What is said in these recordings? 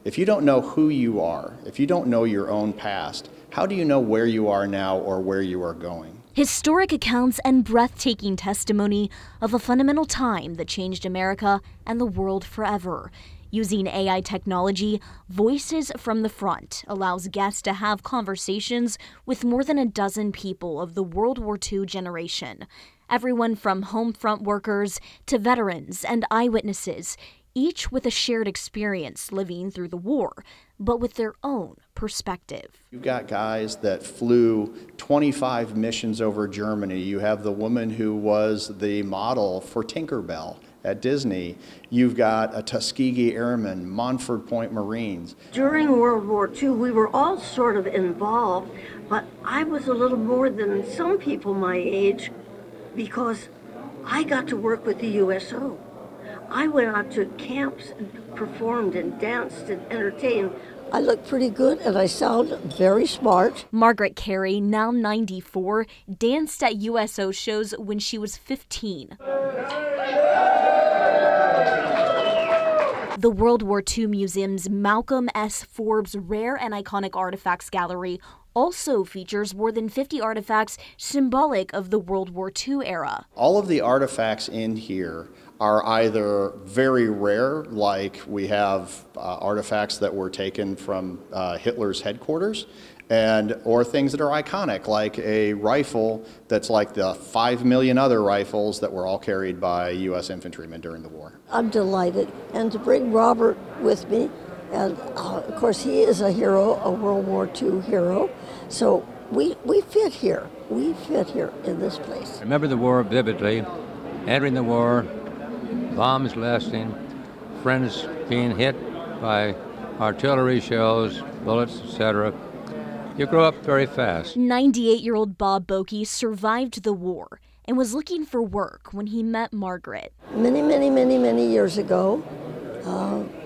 If you don't know who you are, if you don't know your own past, how do you know where you are now or where you are going? Historic accounts and breathtaking testimony of a fundamental time that changed America and the world forever. Using AI technology, Voices from the Front allows guests to have conversations with more than a dozen people of the World War II generation. Everyone from home front workers to veterans and eyewitnesses, each with a shared experience living through the war, but with their own perspective. You've got guys that flew 25 missions over Germany. You have the woman who was the model for Tinkerbell at Disney. You've got a Tuskegee Airman, Montford Point Marines. During World War II, we were all sort of involved, but I was a little more than some people my age because I got to work with the USO. I went out to camps and performed and danced and entertained. I look pretty good and I sound very smart. Margaret Carey, now 94, danced at USO shows when she was 15. The World War II Museum's Malcolm S. Forbes Rare and Iconic Artifacts Gallery also features more than 50 artifacts symbolic of the World War II era. All of the artifacts in here are either very rare, like we have artifacts that were taken from Hitler's headquarters, or things that are iconic, like a rifle that's like the 5 million other rifles that were all carried by U.S. infantrymen during the war. I'm delighted, and to bring Robert with me, and of course he is a hero, a World War II hero, so we fit here. We fit here in this place. I remember the war vividly, entering the war, bombs lasting, friends being hit by artillery shells, bullets, etc. You grow up very fast. 98-year-old Bob Bokey survived the war and was looking for work when he met Margaret. Many years ago,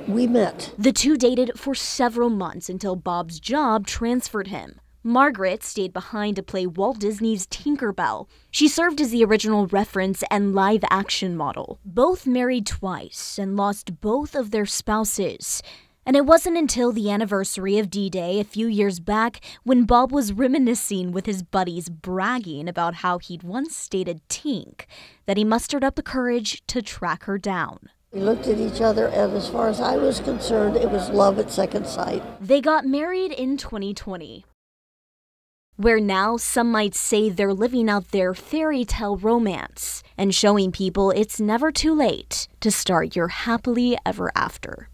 we met. The two dated for several months until Bob's job transferred him. Margaret stayed behind to play Walt Disney's Tinkerbell. She served as the original reference and live-action model. Both married twice and lost both of their spouses. And it wasn't until the anniversary of D-Day a few years back when Bob was reminiscing with his buddies bragging about how he'd once dated Tink that he mustered up the courage to track her down. We looked at each other, and as far as I was concerned, it was love at second sight. They got married in 2020, where now some might say they're living out their fairy tale romance and showing people it's never too late to start your happily ever after.